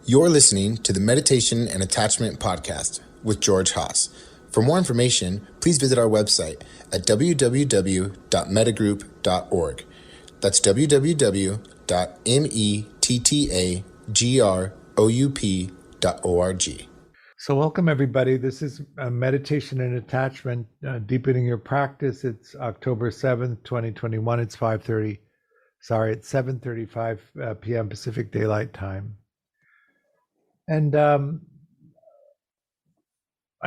You're listening to the Meditation and Attachment Podcast with George Haas. For more information, please visit our website at www.mettagroup.org. That's www.mettagroup.org. So welcome everybody. This is Meditation and Attachment, Deepening Your Practice. It's October 7th, 2021. It's 7:35 p.m. Pacific Daylight Time. And I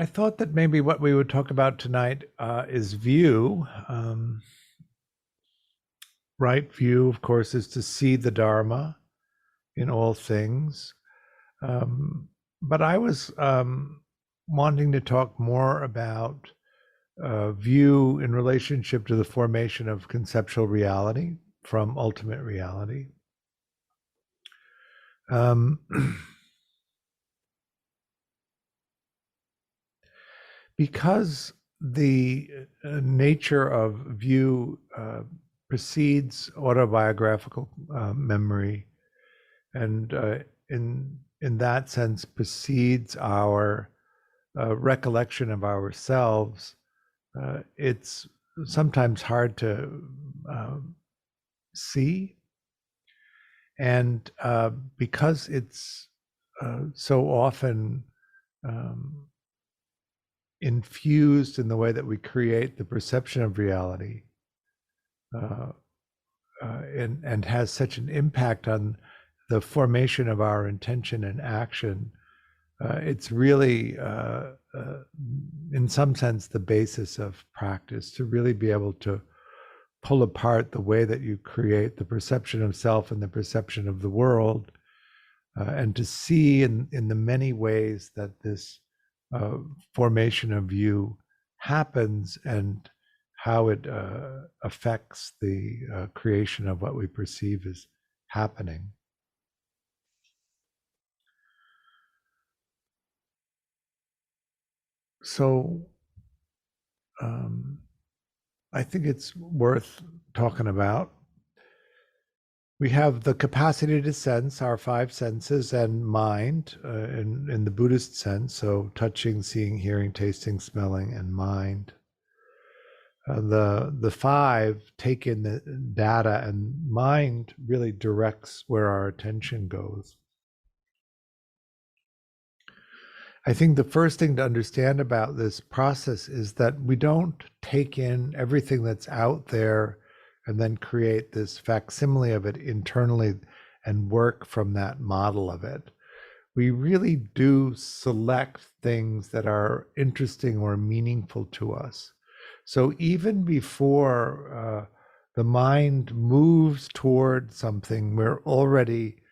thought that maybe what we would talk about tonight is view. Right view, of course, is to see the Dharma in all things. But I was wanting to talk more about view in relationship to the formation of conceptual reality from ultimate reality. Because the nature of view precedes autobiographical memory, and in that sense precedes our recollection of ourselves, it's sometimes hard to see. And because it's so often infused in the way that we create the perception of reality, and has such an impact on the formation of our intention and action, it's really, in some sense, the basis of practice, to really be able to pull apart the way that you create the perception of self and the perception of the world, and to see in the many ways that this formation of view happens and how it affects the creation of what we perceive as happening. So I think it's worth talking about. We have the capacity to sense, our five senses, and mind in the Buddhist sense, so touching, seeing, hearing, tasting, smelling, and mind. The five take in the data, and mind really directs where our attention goes. I think the first thing to understand about this process is that we don't take in everything that's out there and then create this facsimile of it internally and work from that model of it. We really do select things that are interesting or meaningful to us. So even before the mind moves toward something, we're already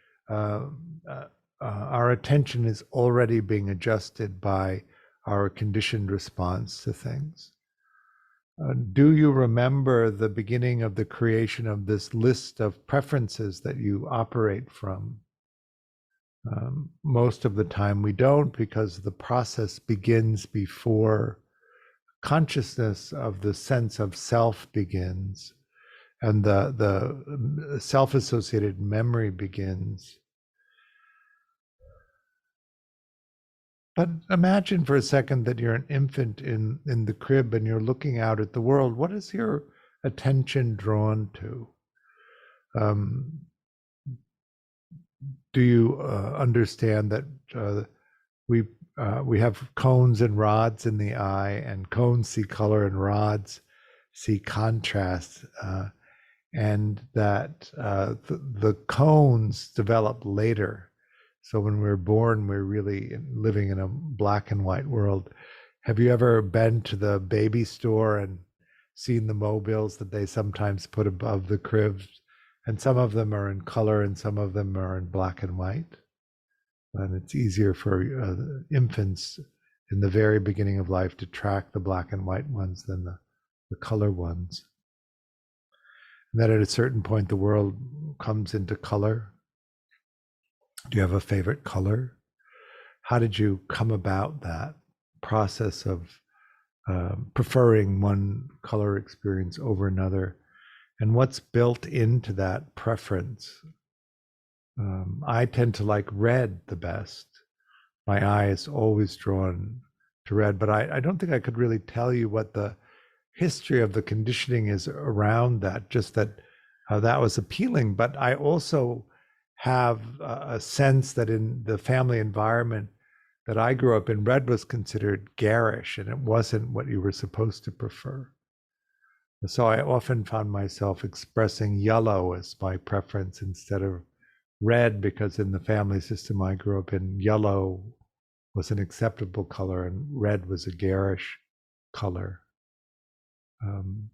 our attention is already being adjusted by our conditioned response to things. Do you remember the beginning of the creation of this list of preferences that you operate from? Most of the time we don't, because the process begins before consciousness of the sense of self begins, and the self-associated memory begins. But imagine for a second that you're an infant in the crib and you're looking out at the world. What is your attention drawn to? Do you understand that we have cones and rods in the eye, and cones see color and rods see contrast, and that the cones develop later. So when we're born, we're really living in a black and white world. Have you ever been to the baby store and seen the mobiles that they sometimes put above the cribs? And some of them are in color and some of them are in black and white. And it's easier for infants in the very beginning of life to track the black and white ones than the color ones. And then at a certain point, the world comes into color. Do you have a favorite color? How did you come about that process of preferring one color experience over another? And what's built into that preference? I tend to like red the best. My eye is always drawn to red, but I don't think I could really tell you what the history of the conditioning is around that, just that that was appealing. But I also have a sense that in the family environment that I grew up in, red was considered garish and it wasn't what you were supposed to prefer. So I often found myself expressing yellow as my preference instead of red, because in the family system I grew up in, yellow was an acceptable color and red was a garish color. Um,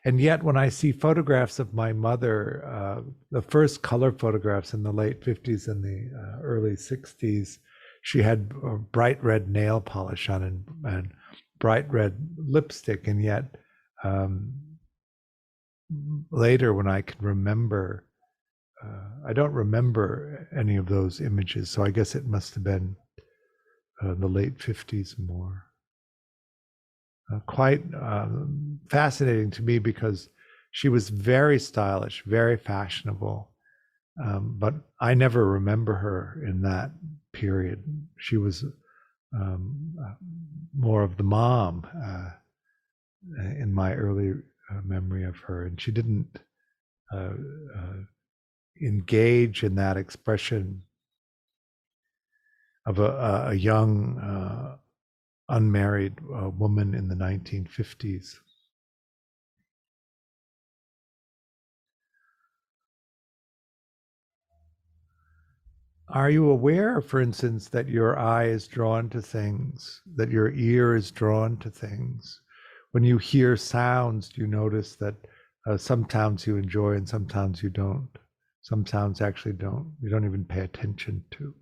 and yet, when I see photographs of my mother, the first color photographs in the late 50s and the early 60s, she had bright red nail polish on and bright red lipstick. And yet, um, later, when I can remember, I don't remember any of those images. So I guess it must have been the late 50s more. Quite fascinating to me because she was very stylish, very fashionable, but I never remember her in that period. She was more of the mom in my early memory of her, and she didn't engage in that expression of a young unmarried woman in the 1950s. Are you aware, for instance, that your eye is drawn to things, that your ear is drawn to things? When you hear sounds, do you notice that some sounds you enjoy and some sounds you don't? Some sounds actually you don't even pay attention to.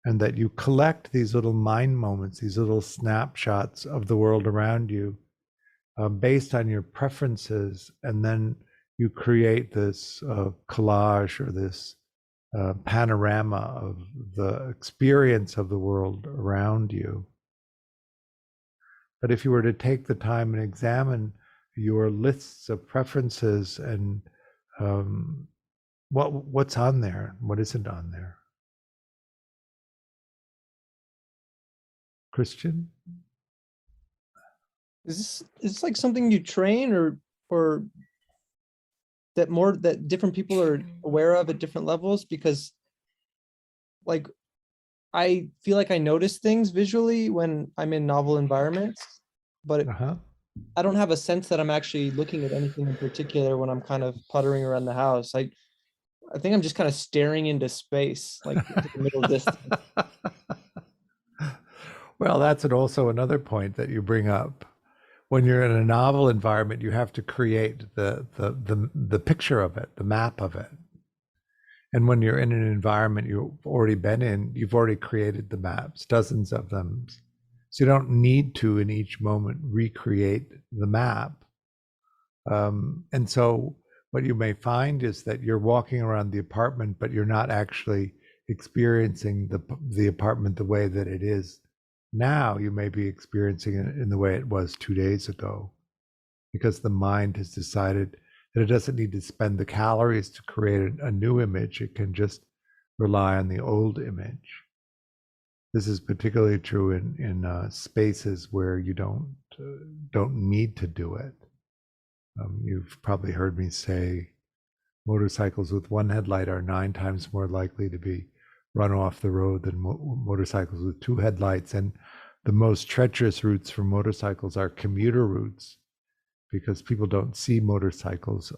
And that you collect these little mind moments, these little snapshots of the world around you based on your preferences, and then you create this collage or this panorama of the experience of the world around you. But if you were to take the time and examine your lists of preferences and what's on there, what isn't on there. Christian? Is this like something you train or that different people are aware of at different levels? Because like I feel like I notice things visually when I'm in novel environments, but I don't have a sense that I'm actually looking at anything in particular when I'm kind of puttering around the house. I think I'm just kind of staring into space, like into the middle distance. Well, that's also another point that you bring up. When you're in a novel environment, you have to create the picture of it, the map of it. And when you're in an environment you've already been in, you've already created the maps, dozens of them. So you don't need to, in each moment, recreate the map. And so what you may find is that you're walking around the apartment, but you're not actually experiencing the apartment the way that it is now. You may be experiencing it in the way it was 2 days ago, because the mind has decided that it doesn't need to spend the calories to create a new image. It can just rely on the old image. This is particularly true in spaces where you don't need to do it. You've probably heard me say motorcycles with one headlight are 9 times more likely to be run off the road than motorcycles with 2 headlights. And the most treacherous routes for motorcycles are commuter routes, because people don't see motorcycles.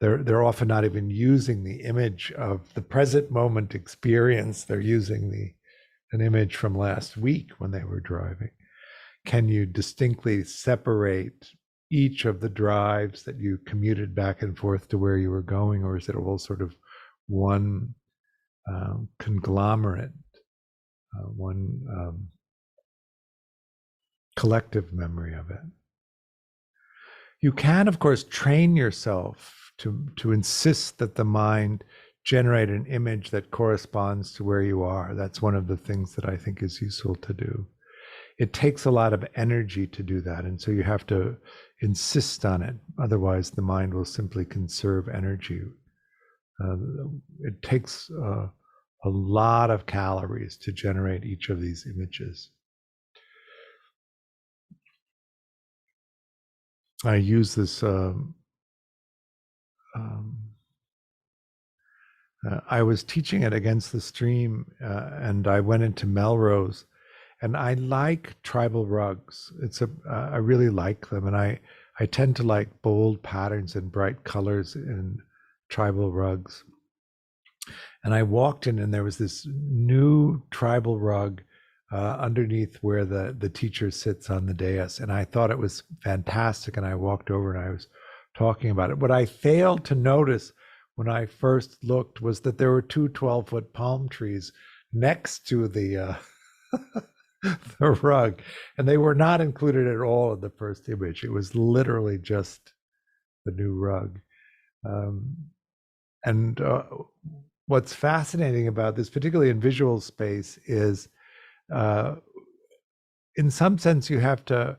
They're often not even using the image of the present moment experience. They're using an image from last week when they were driving. Can you distinctly separate each of the drives that you commuted back and forth to where you were going, or is it all sort of one conglomerate, one collective memory of it? You can, of course, train yourself to insist that the mind generate an image that corresponds to where you are. That's one of the things that I think is useful to do. It takes a lot of energy to do that, and so you have to insist on it. Otherwise, the mind will simply conserve energy. It takes a lot of calories to generate each of these images. I use this. I was teaching it against the stream, and I went into Melrose, and I like tribal rugs. I really like them, and I tend to like bold patterns and bright colors in tribal rugs. And I walked in, and there was this new tribal rug underneath where the teacher sits on the dais, and I thought it was fantastic. And I walked over and I was talking about it. What I failed to notice when I first looked was that there were two 12-foot palm trees next to the the rug, and they were not included at all in the first image. It was literally just the new rug. And what's fascinating about this, particularly in visual space, is in some sense you have to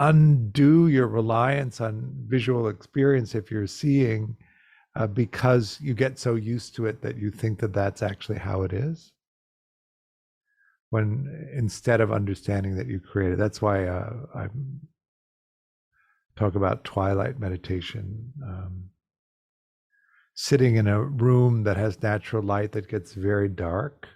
undo your reliance on visual experience if you're seeing, because you get so used to it that you think that that's actually how it is, when instead of understanding that you created. That's why I talk about twilight meditation. Sitting in a room that has natural light that gets very dark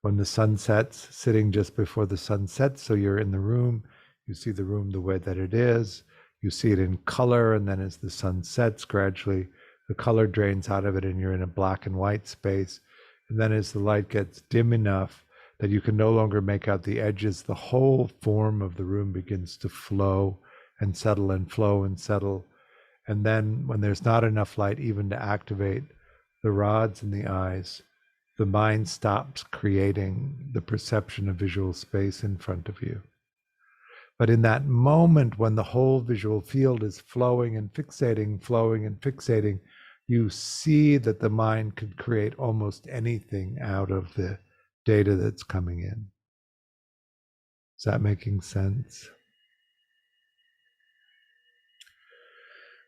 when the sun sets, sitting just before the sun sets, so you're in the room, you see the room the way that it is, you see it in color, and then as the sun sets, gradually the color drains out of it and you're in a black and white space. And then as the light gets dim enough that you can no longer make out the edges, the whole form of the room begins to flow and settle and flow and settle. And then when there's not enough light even to activate the rods in the eyes, the mind stops creating the perception of visual space in front of you. But in that moment when the whole visual field is flowing and fixating, you see that the mind could create almost anything out of the data that's coming in. Is that making sense?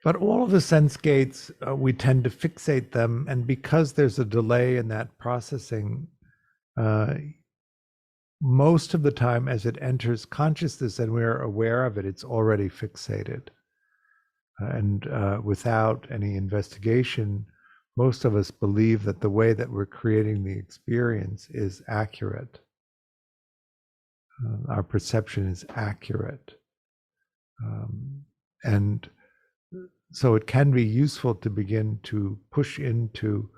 But all of the sense gates, we tend to fixate them, and because there's a delay in that processing, most of the time as it enters consciousness and we're aware of it, it's already fixated. And without any investigation, most of us believe that the way that we're creating the experience is accurate. Our perception is accurate. And so it can be useful to begin to push into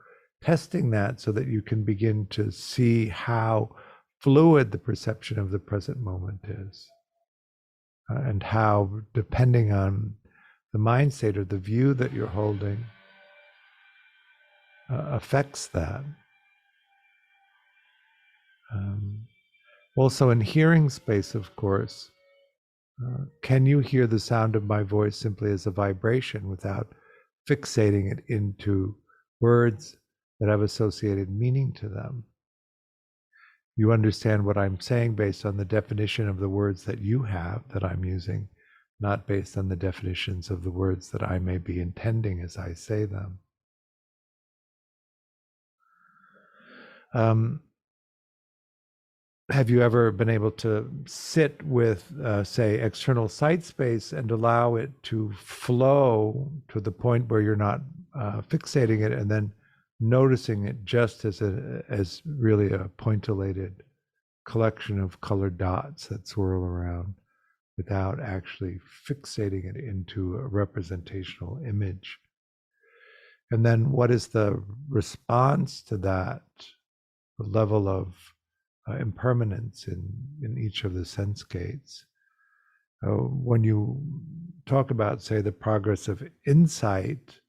testing that so that you can begin to see how fluid the perception of the present moment is, and how, depending on the mind state or the view that you're holding, affects that. Also in hearing space, of course, can you hear the sound of my voice simply as a vibration without fixating it into words that have associated meaning to them? You understand what I'm saying based on the definition of the words that you have, that I'm using, not based on the definitions of the words that I may be intending as I say them. Have you ever been able to sit with, say, external sight space and allow it to flow to the point where you're not fixating it, and then noticing it just as really a pointillated collection of colored dots that swirl around, without actually fixating it into a representational image? And then what is the response to that, the level of impermanence in each of the sense gates? When you talk about, say, the progress of insight,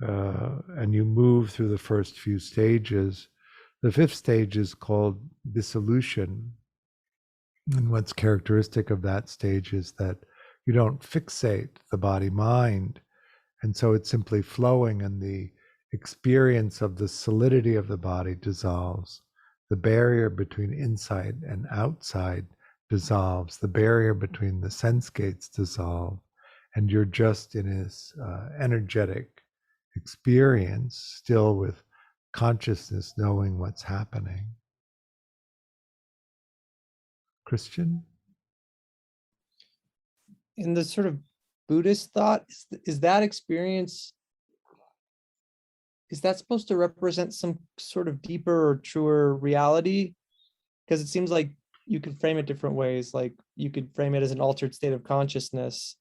and you move through the first few stages, the fifth stage is called dissolution. And what's characteristic of that stage is that you don't fixate the body-mind, and so it's simply flowing, and the experience of the solidity of the body dissolves. The barrier between inside and outside dissolves. The barrier between the sense gates dissolve, and you're just in this energetic experience, still with consciousness knowing what's happening. Christian? In the sort of Buddhist thought, is that experience, is that supposed to represent some sort of deeper or truer reality? Because it seems like you could frame it different ways. Like you could frame it as an altered state of consciousness.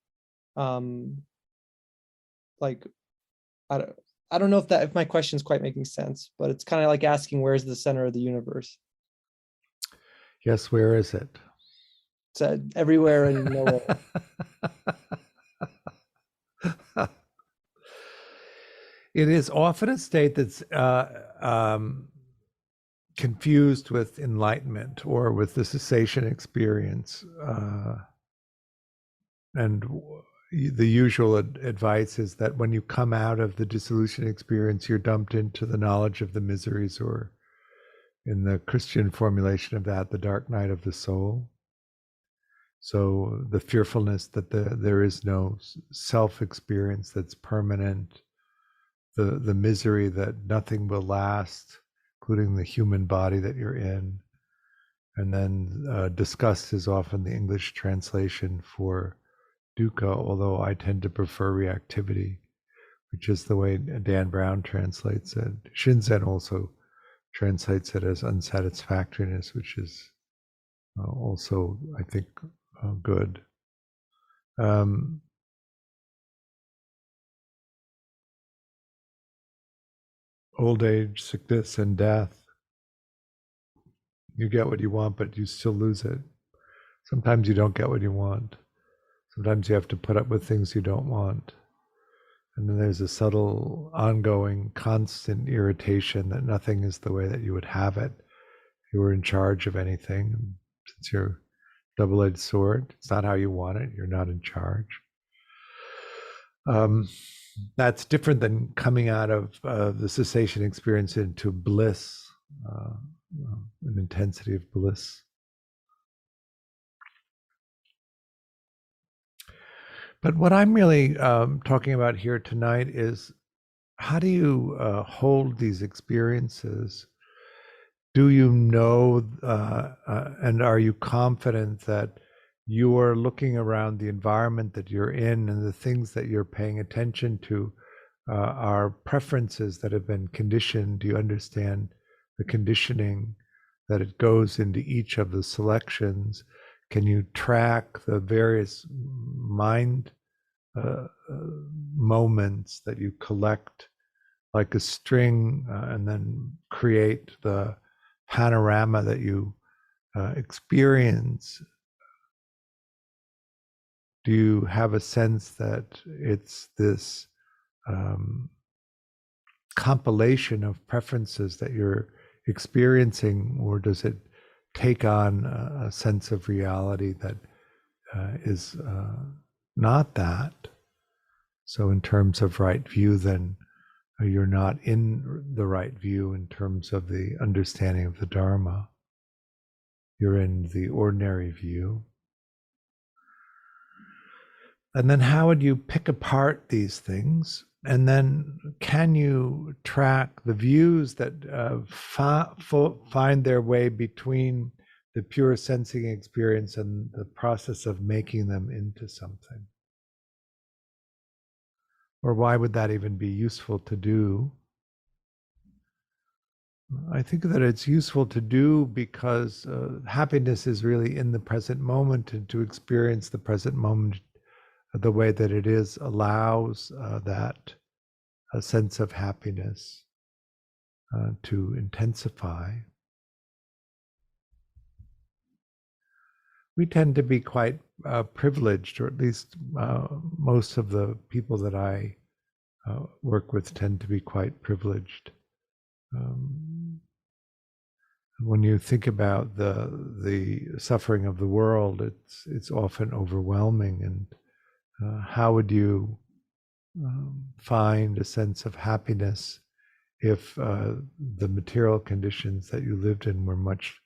Like I don't know if my question's quite making sense, but it's kind of like asking where's the center of the universe? Yes, where is it? It's everywhere and nowhere. It is often a state that's confused with enlightenment or with the cessation experience. And the usual advice is that when you come out of the dissolution experience, you're dumped into the knowledge of the miseries, or in the Christian formulation of that, the dark night of the soul. So the fearfulness that there is no self-experience that's permanent, the misery that nothing will last, including the human body that you're in. And then disgust is often the English translation for dukkha, although I tend to prefer reactivity, which is the way Dan Brown translates it. Shinzen also translates it as unsatisfactoriness, which is also, I think, good. Old age, sickness, and death. You get what you want, but you still lose it. Sometimes you don't get what you want. Sometimes you have to put up with things you don't want. And then there's a subtle, ongoing, constant irritation that nothing is the way that you would have it if you were in charge of anything. Since you're double-edged sword, it's not how you want it. You're not in charge. That's different than coming out of the cessation experience into bliss, an intensity of bliss. But what I'm really talking about here tonight is, how do you hold these experiences? Do you know and are you confident that you are looking around the environment that you're in, and the things that you're paying attention to are preferences that have been conditioned? Do you understand the conditioning that it goes into each of the selections? Can you track the various mind moments that you collect like a string and then create the panorama that you experience? Do you have a sense that it's this compilation of preferences that you're experiencing, or does it take on a sense of reality that is not that? So in terms of right view, then you're not in the right view in terms of the understanding of the Dharma. You're in the ordinary view. And then how would you pick apart these things? And then can you track the views that find their way between the pure sensing experience and the process of making them into something? Or why would that even be useful to do? I think that it's useful to do because happiness is really in the present moment, and to experience the present moment the way that it is allows that a sense of happiness to intensify. We tend to be quite privileged, or at least most of the people that I work with tend to be quite privileged. When you think about the suffering of the world, it's often overwhelming. And how would you find a sense of happiness if the material conditions that you lived in were much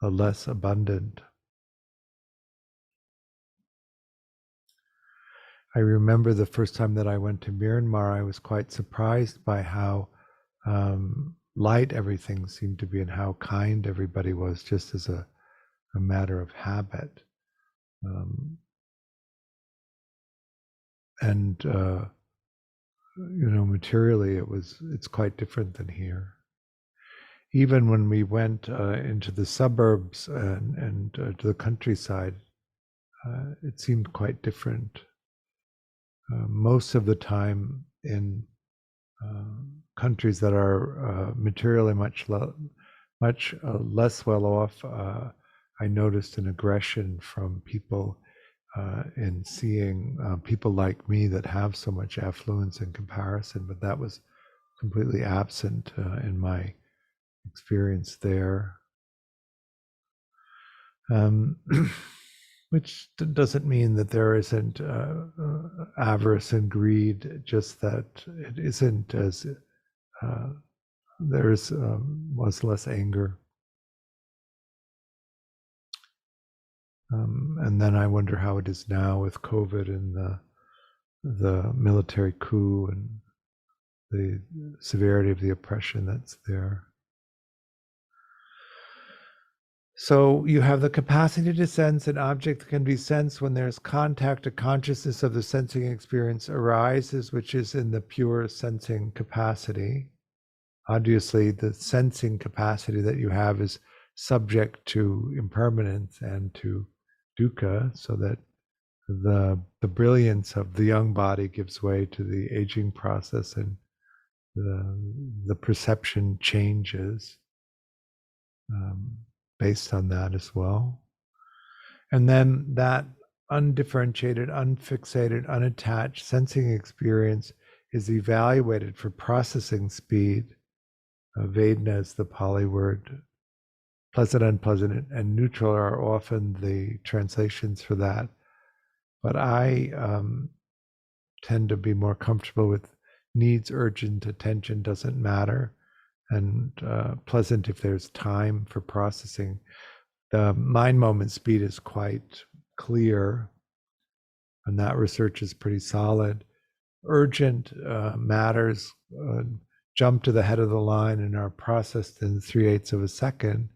less abundant? I remember the first time that I went to Myanmar, I was quite surprised by how light everything seemed to be and how kind everybody was, just as a matter of habit. And materially, it's quite different than here. Even when we went into the suburbs and to the countryside, it seemed quite different. Most of the time in countries that are materially much less well off, I noticed an aggression from people in seeing people like me that have so much affluence in comparison, but that was completely absent in my experience there. Which doesn't mean that there isn't avarice and greed, just that it isn't as was less anger. And then I wonder how it is now with COVID and the military coup and the severity of the oppression that's there. So you have the capacity to sense an object that can be sensed when there's contact. A consciousness of the sensing experience arises, which is in the pure sensing capacity. Obviously, the sensing capacity that you have is subject to impermanence and to dukkha, so that the brilliance of the young body gives way to the aging process, and the perception changes based on that as well. And then that undifferentiated, unfixated, unattached sensing experience is evaluated for processing speed. Vedana is the Pali word. Pleasant, unpleasant, and neutral are often the translations for that. But I tend to be more comfortable with needs urgent attention, doesn't matter, and pleasant if there's time for processing. The mind moment speed is quite clear, and that research is pretty solid. Urgent matters jump to the head of the line and are processed in 3/8 of a second,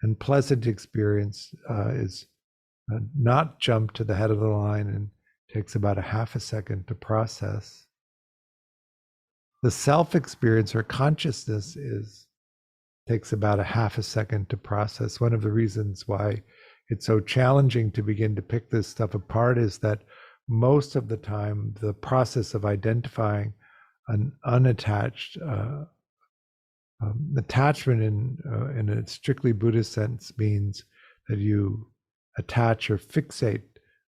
and pleasant experience is not jump to the head of the line and takes about a half a second to process. The self experience or consciousness takes about a half a second to process. One of the reasons why it's so challenging to begin to pick this stuff apart is that most of the time the process of identifying an unattached attachment in a strictly Buddhist sense means that you attach or fixate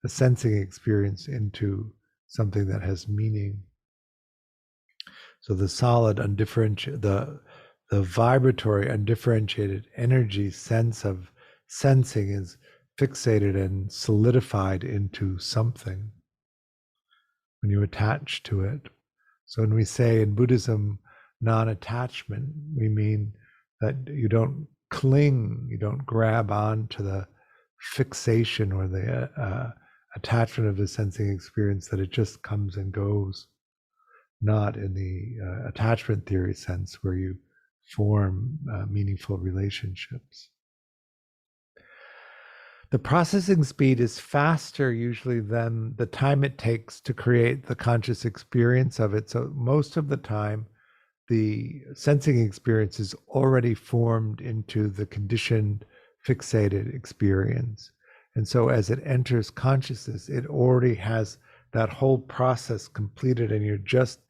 a sensing experience into something that has meaning. So the solid, undifferentiated, the vibratory, undifferentiated energy sense of sensing is fixated and solidified into something when you attach to it. So when we say in Buddhism, non-attachment, we mean that you don't cling, you don't grab on to the fixation or the attachment of the sensing experience, that it just comes and goes, not in the attachment theory sense where you form meaningful relationships. The processing speed is faster usually than the time it takes to create the conscious experience of it. So most of the time, the sensing experience is already formed into the conditioned, fixated experience. And so as it enters consciousness, it already has that whole process completed, and you're just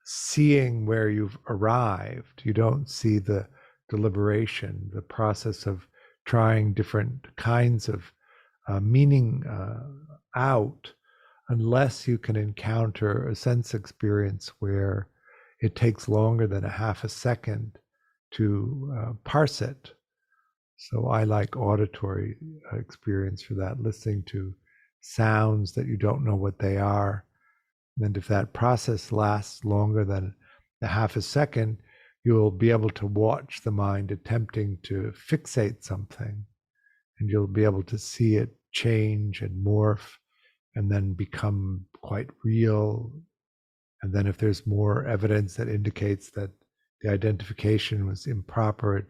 seeing where you've arrived. You don't see the deliberation, the process of trying different kinds of meaning out, unless you can encounter a sense experience where it takes longer than a half a second to parse it. So I like auditory experience for that, listening to sounds that you don't know what they are. And if that process lasts longer than a half a second, you'll be able to watch the mind attempting to fixate something, and you'll be able to see it change and morph and then become quite real. And then if there's more evidence that indicates that the identification was improper, it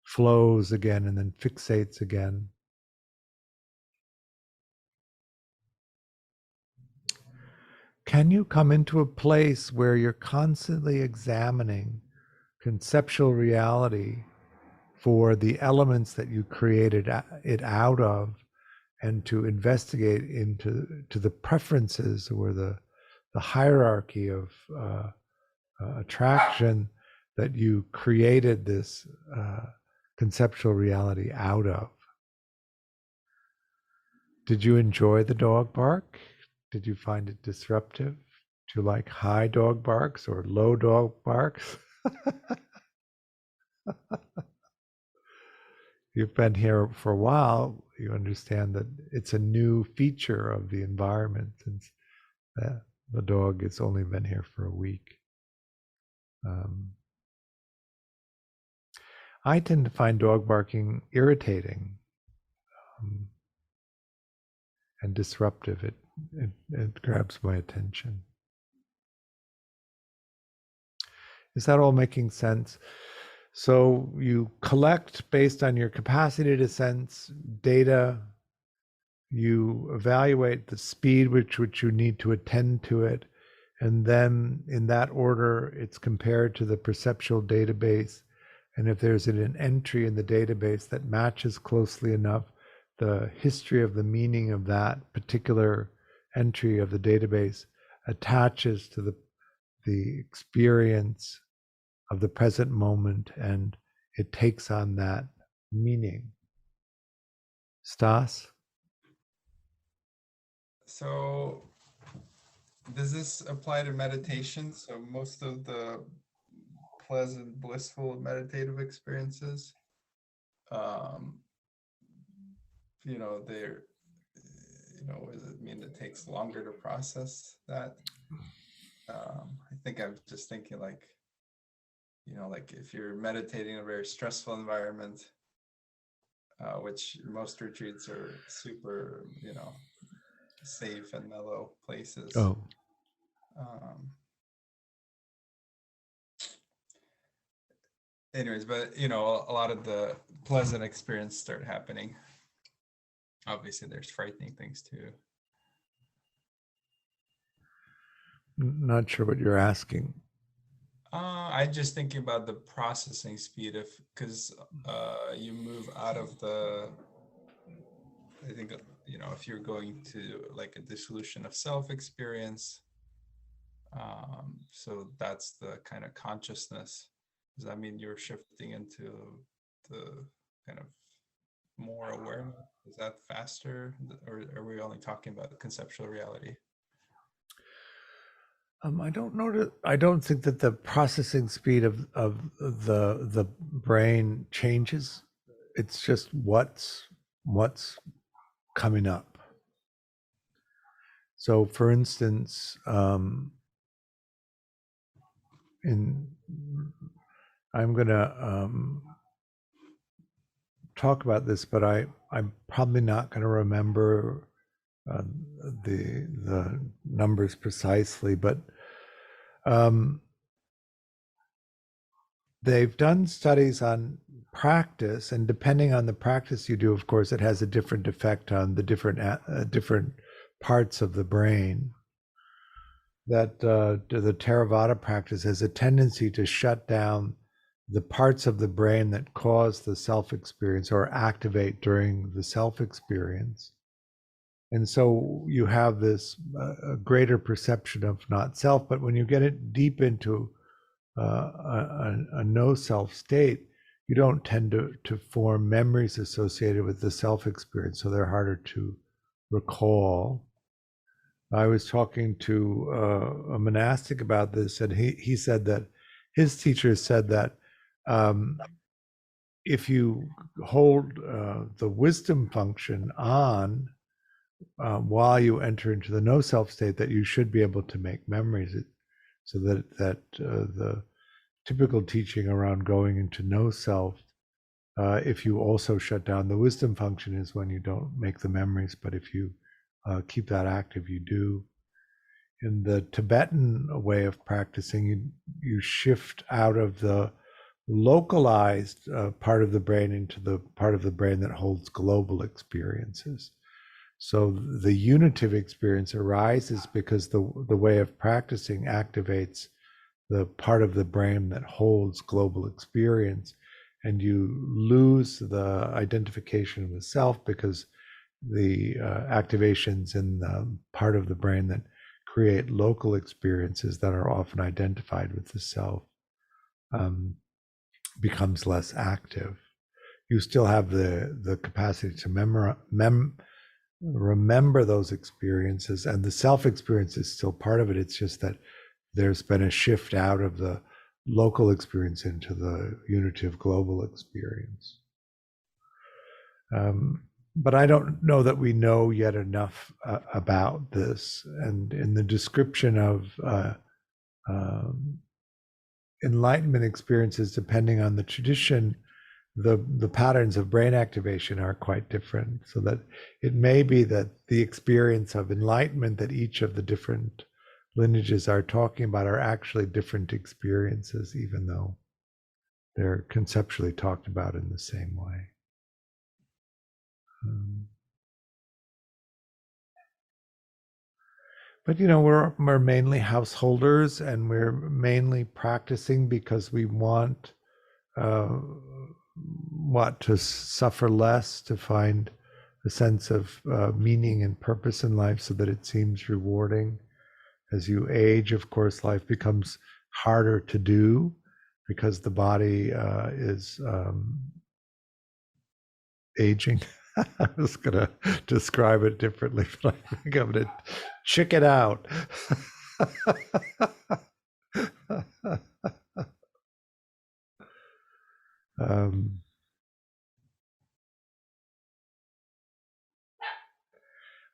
flows again and then fixates again. Can you come into a place where you're constantly examining conceptual reality for the elements that you created it out of, and to investigate into the preferences or the hierarchy of attraction that you created this conceptual reality out of? Did you enjoy the dog bark? Did you find it disruptive? Do you like high dog barks or low dog barks? You've been here for a while, you understand that it's a new feature of the environment since the dog has only been here for a week. I tend to find dog barking irritating and disruptive. It grabs my attention. Is that all making sense? So you collect based on your capacity to sense data. You evaluate the speed which you need to attend to it. And then in that order, it's compared to the perceptual database. And if there's an entry in the database that matches closely enough, the history of the meaning of that particular entry of the database attaches to the experience of the present moment, and it takes on that meaning. Stas? So does this apply to meditation? So most of the pleasant, blissful meditative experiences, they're, does it mean it takes longer to process that? I think I'm just thinking like if you're meditating in a very stressful environment, which most retreats are super, safe and mellow places. Oh. Anyways, but a lot of the pleasant experience start happening. Obviously, there's frightening things too. Not sure what you're asking. I'm just thinking about the processing speed because you move out of I think, if you're going to like a dissolution of self experience, so that's the kind of consciousness. Does that mean you're shifting into the kind of more awareness? Is that faster, or are we only talking about conceptual reality? I don't know. I don't think that the processing speed of the brain changes. It's just what's coming up. So, for instance, I'm gonna talk about this, but I'm probably not going to remember the numbers precisely, but they've done studies on practice, and depending on the practice you do, of course, it has a different effect on the different parts of the brain. That the Theravada practice has a tendency to shut down the parts of the brain that cause the self-experience or activate during the self-experience. And so you have this greater perception of not self, but when you get it deep into a no self state, you don't tend to form memories associated with the self experience, so they're harder to recall. I was talking to a monastic about this, and he said that his teacher said that if you hold the wisdom function on while you enter into the no self state, that you should be able to make memories. So that the typical teaching around going into no self, if you also shut down the wisdom function, is when you don't make the memories. But if you keep that active, you do. In the Tibetan way of practicing, you shift out of the localized part of the brain into the part of the brain that holds global experiences. So the unitive experience arises because the way of practicing activates the part of the brain that holds global experience, and you lose the identification with self because the activations in the part of the brain that create local experiences that are often identified with the self becomes less active. You still have the capacity to remember those experiences, and the self experience is still part of it. It's just that there's been a shift out of the local experience into the unitive global experience. But I don't know that we know yet enough about this. And in the description of enlightenment experiences, depending on the tradition, the patterns of brain activation are quite different. So that it may be that the experience of enlightenment that each of the different lineages are talking about are actually different experiences, even though they're conceptually talked about in the same way. But we're mainly householders, and we're mainly practicing because we want to suffer less, to find a sense of meaning and purpose in life, so that it seems rewarding. As you age, of course, life becomes harder to do because the body is aging. I was going to describe it differently, but I think I'm going to check it out.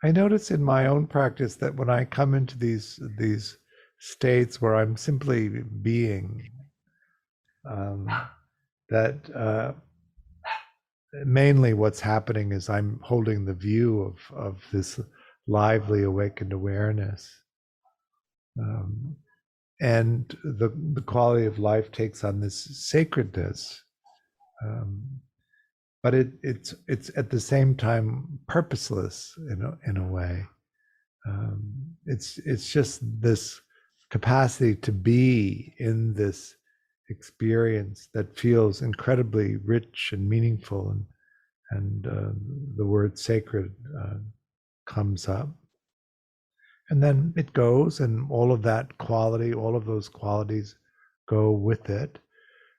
I notice in my own practice that when I come into these states where I'm simply being, that mainly what's happening is I'm holding the view of this lively awakened awareness, and the quality of life takes on this sacredness, but it's at the same time purposeless in a way. It's just this capacity to be in this experience that feels incredibly rich and meaningful, and the word sacred comes up, and then it goes, and all of those qualities go with it.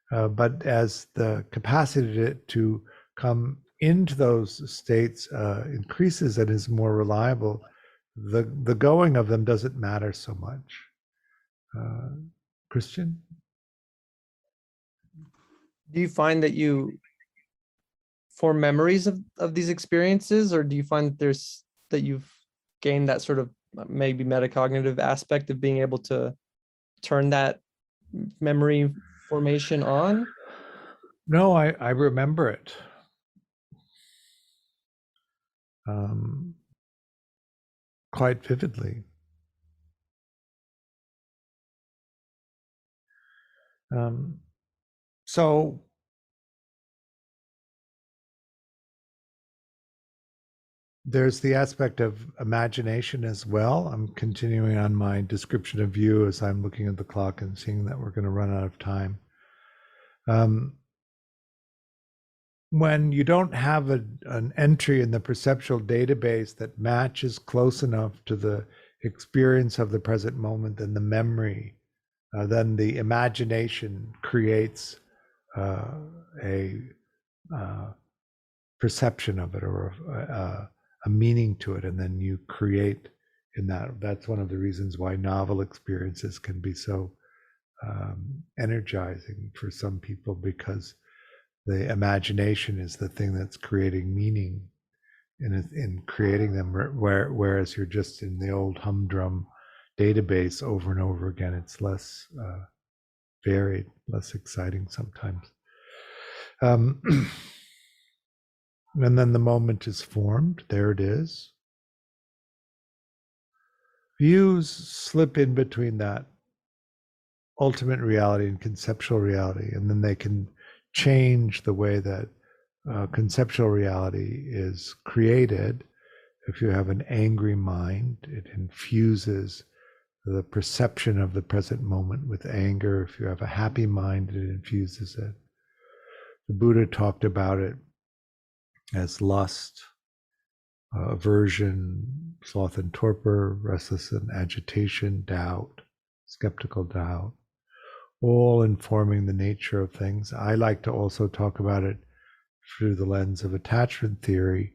But as the capacity to come into those states increases and is more reliable, the going of them doesn't matter so much. Christian? Do you find that you form memories of these experiences, or do you find that you've gained that sort of maybe metacognitive aspect of being able to turn that memory formation on? No, I remember it. Quite vividly. So there's the aspect of imagination as well. I'm continuing on my description of you as I'm looking at the clock and seeing that we're going to run out of time. When you don't have an entry in the perceptual database that matches close enough to the experience of the present moment, then the memory, then the imagination creates a perception of it, or a meaning to it, and then you create in that. That's one of the reasons why novel experiences can be so energizing for some people, because the imagination is the thing that's creating meaning in creating them, whereas you're just in the old humdrum database over and over again. It's less varied, less exciting sometimes. And then the moment is formed. There it is. views slip in between that ultimate reality and conceptual reality, and then they can change the way that conceptual reality is created. If you have an angry mind, it infuses the perception of the present moment with anger. If you have a happy mind, it infuses it. The Buddha talked about it as lust, aversion, sloth and torpor, restless and agitation, doubt, skeptical doubt, all informing the nature of things. I like to also talk about it through the lens of attachment theory,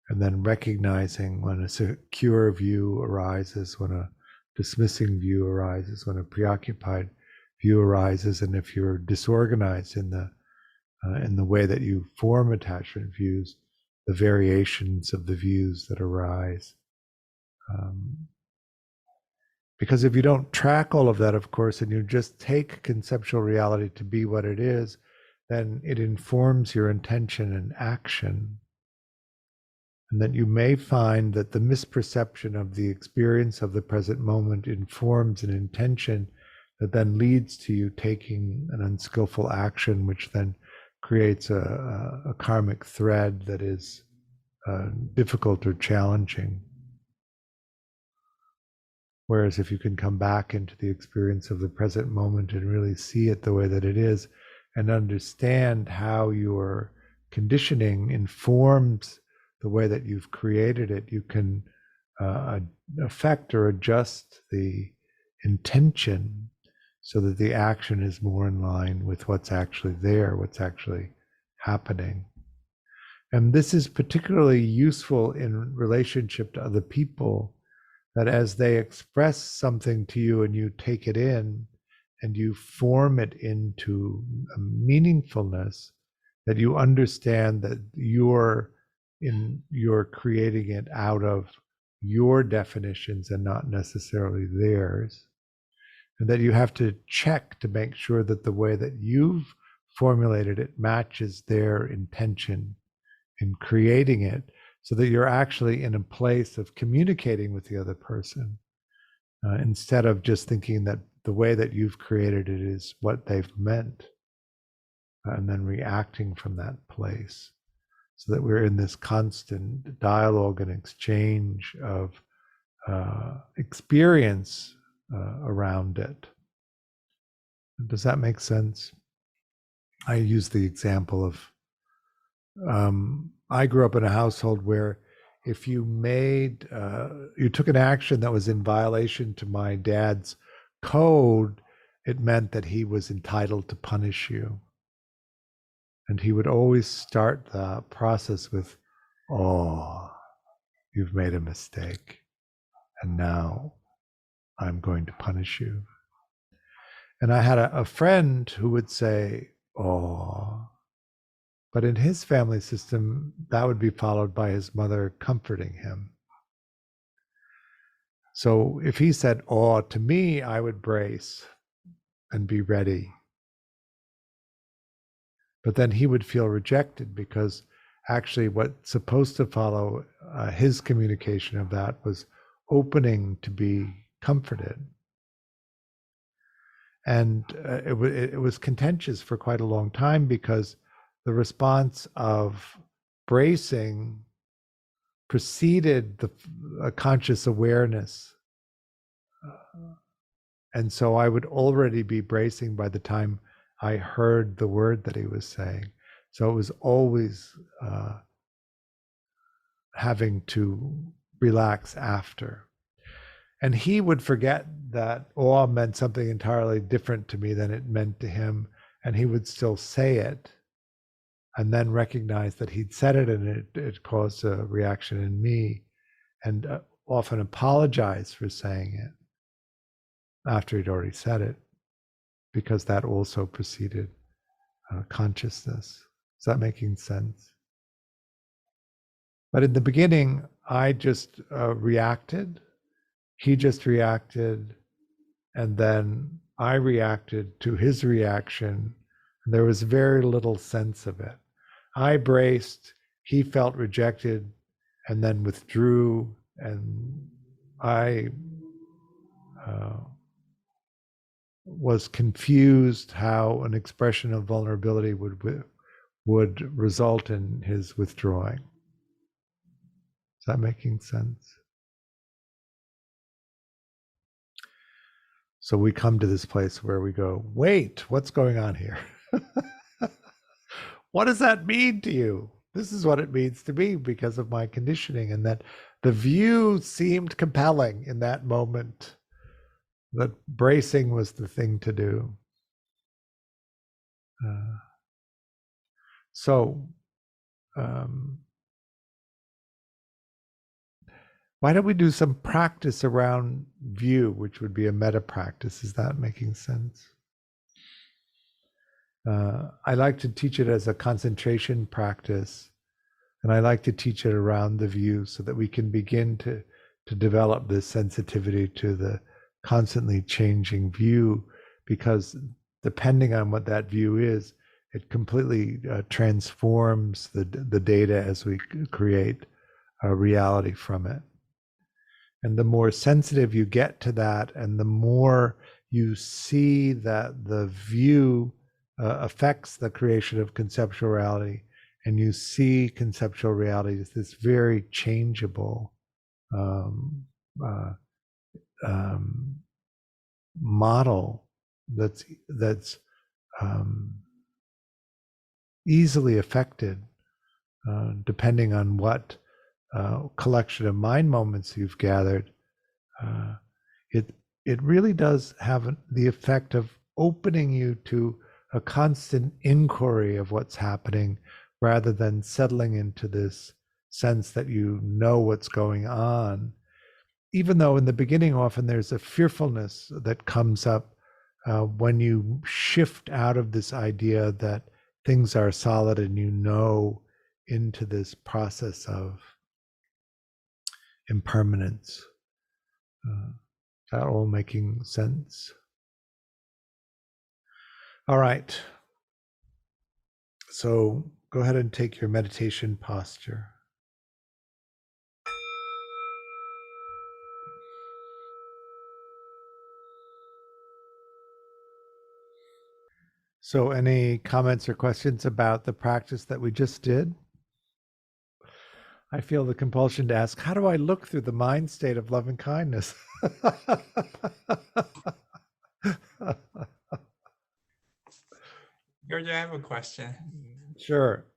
and then recognizing when a secure view arises, when a dismissing view arises, when a preoccupied view arises, and if you're disorganized in the way that you form attachment views, the variations of the views that arise. Because if you don't track all of that, of course, and you just take conceptual reality to be what it is, then it informs your intention and action. And that you may find that the misperception of the experience of the present moment informs an intention that then leads to you taking an unskillful action, which then creates a karmic thread that is difficult or challenging. Whereas if you can come back into the experience of the present moment and really see it the way that it is, and understand how your conditioning informs the way that you've created it, you can affect or adjust the intention so that the action is more in line with what's actually there, what's actually happening. And this is particularly useful in relationship to other people, that as they express something to you and you take it in and you form it into a meaningfulness, that you understand that you're creating it out of your definitions and not necessarily theirs. And that you have to check to make sure that the way that you've formulated it matches their intention in creating it, so that you're actually in a place of communicating with the other person, instead of just thinking that the way that you've created it is what they've meant, and then reacting from that place, so that we're in this constant dialogue and exchange of experience around it. Does that make sense? I use the example of I grew up in a household where if you you took an action that was in violation to my dad's code, it meant that he was entitled to punish you. And he would always start the process with, "Oh, you've made a mistake, and now I'm going to punish you." And I had a friend who would say, "Oh," but in his family system, that would be followed by his mother comforting him. So if he said, "Oh," to me, I would brace and be ready. But then he would feel rejected, because actually what's supposed to follow his communication of that was opening to be comforted. And it was contentious for quite a long time, because the response of bracing preceded a conscious awareness. And so I would already be bracing by the time I heard the word that he was saying. So it was always having to relax after. And he would forget that awe meant something entirely different to me than it meant to him. And he would still say it, and then recognize that he'd said it and it caused a reaction in me, and often apologize for saying it after he'd already said it, because that also preceded consciousness. Is that making sense? But in the beginning, I just reacted. He just reacted, and then I reacted to his reaction. And there was very little sense of it. I braced, he felt rejected, and then withdrew, and I was confused how an expression of vulnerability would result in his withdrawing. Is that making sense? So we come to this place where we go, wait, what's going on here? What does that mean to you? This is what it means to me because of my conditioning, and that the view seemed compelling in that moment, that bracing was the thing to do. Why don't we do some practice around view, which would be a meta practice? Is that making sense? I like to teach it as a concentration practice, and I like to teach it around the view so that we can begin to develop this sensitivity to the constantly changing view, because depending on what that view is, it completely transforms the data as we create a reality from it. And the more sensitive you get to that, and the more you see that the view affects the creation of conceptual reality, and you see conceptual reality as this very changeable model that's easily affected depending on what collection of mind moments you've gathered. It really does have the effect of opening you to a constant inquiry of what's happening, rather than settling into this sense that you know what's going on. Even though in the beginning often there's a fearfulness that comes up when you shift out of this idea that things are solid and you know, into this process of impermanence. That all making sense? All right. So go ahead and take your meditation posture. So any comments or questions about the practice that we just did? I feel the compulsion to ask, how do I look through the mind state of loving kindness? George, I have a question. Sure.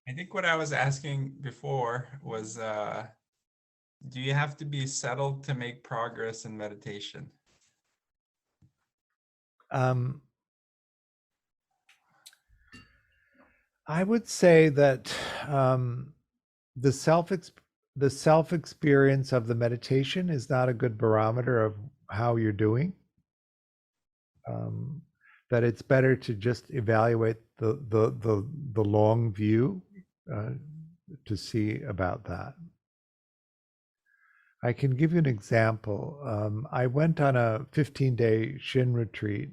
I think what I was asking before was, do you have to be settled to make progress in meditation? I would say that the self experience of the meditation is not a good barometer of how you're doing. That it's better to just evaluate the long view to see about that. I can give you an example. I went on a 15-day Shin retreat,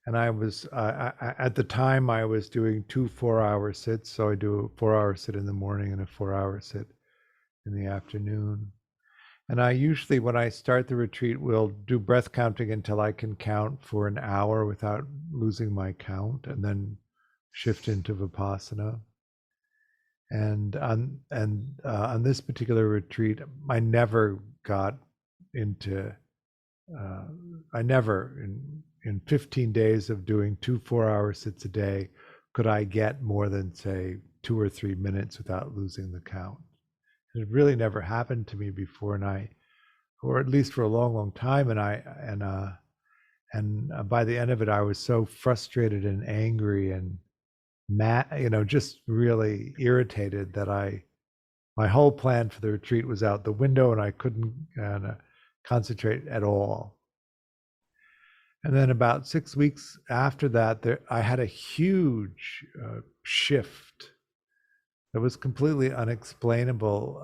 and I was at the time I was doing 2 4-hour sits. So I do a 4-hour sit in the morning and a 4-hour sit in the afternoon. And I usually, when I start the retreat, will do breath counting until I can count for an hour without losing my count, and then shift into Vipassana. And on this particular retreat, I never got into, I never, in 15 days of doing 2 4-hour sits a day, could I get more than, say, 2 or 3 minutes without losing the count. It really never happened to me before, or at least for a long, long time. And by the end of it, I was so frustrated and angry and mad, just really irritated that my whole plan for the retreat was out the window, and I couldn't concentrate at all. And then about 6 weeks after that, I had a huge shift that was completely unexplainable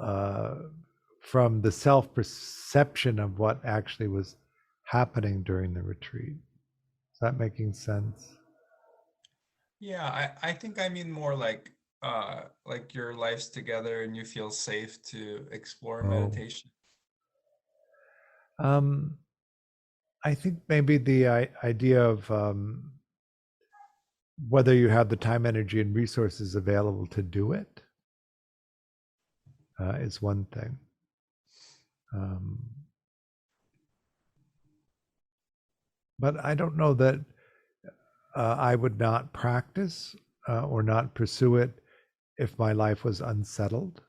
from the self-perception of what actually was happening during the retreat. Is that making sense? Yeah, I think I mean more like your life's together and you feel safe to explore meditation. I think maybe the idea of whether you have the time, energy, and resources available to do it is one thing. But I don't know that I would not practice or not pursue it if my life was unsettled.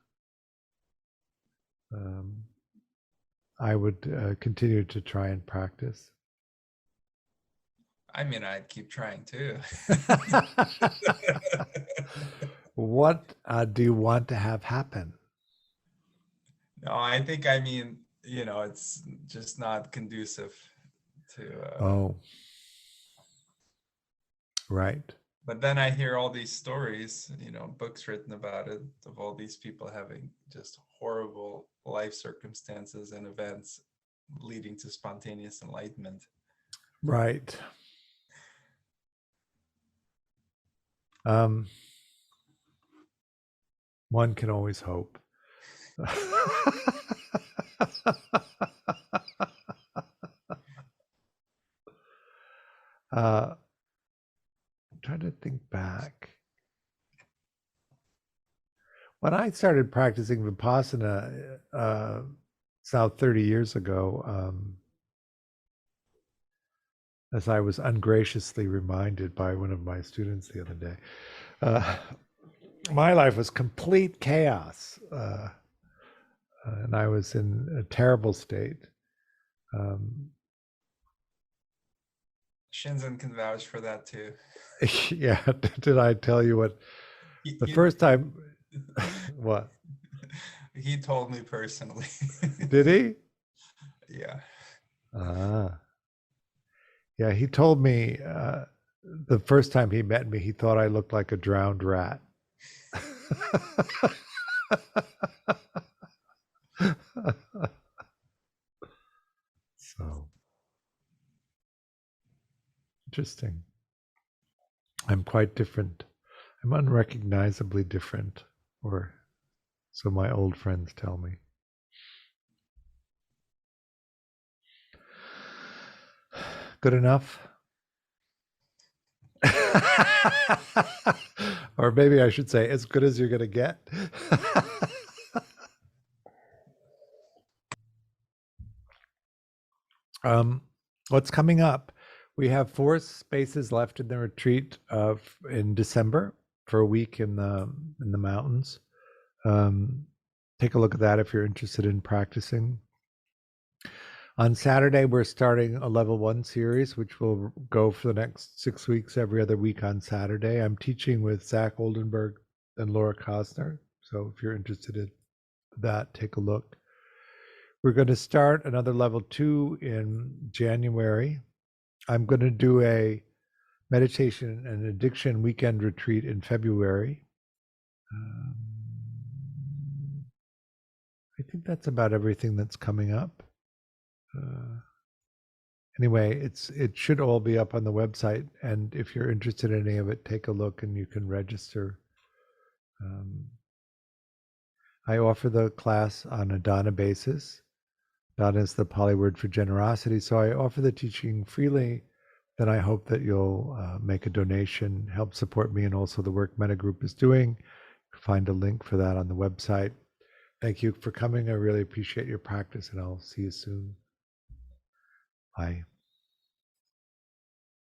I would continue to try and practice. I mean, I'd keep trying too. What do you want to have happen? No, I think, I mean, you know, it's just not conducive to. Oh, right. But then I hear all these stories, you know, books written about it, of all these people having just horrible life circumstances and events leading to spontaneous enlightenment. Right. One can always hope. I'm trying to think back. When I started practicing Vipassana, it's now 30 years ago, as I was ungraciously reminded by one of my students the other day, my life was complete chaos, and I was in a terrible state. Shinzen can vouch for that too. Yeah, did I tell you what the first time? What? He told me personally. Did he? Yeah. Yeah, he told me the first time he met me, he thought I looked like a drowned rat. So interesting. I'm quite different. I'm unrecognizably different, or so my old friends tell me. Good enough? Or maybe I should say, as good as you're going to get. What's coming up? We have 4 spaces left in the retreat in December for a week in the mountains. Take a look at that if you're interested in practicing. On Saturday, we're starting a level 1 series, which will go for the next 6 weeks, every other week on Saturday. I'm teaching with Zach Oldenburg and Laura Cosner. So if you're interested in that, take a look. We're going to start another level 2 in January. I'm going to do a meditation and addiction weekend retreat in February. I think that's about everything that's coming up. Anyway, it should all be up on the website, and if you're interested in any of it, take a look and you can register. I offer the class on a dana basis. Dana is the Pali word for generosity, so I offer the teaching freely. Then I hope that you'll make a donation, help support me and also the work Mettagroup is doing. Find a link for that on the website. Thank you for coming. I really appreciate your practice, and I'll see you soon. Bye.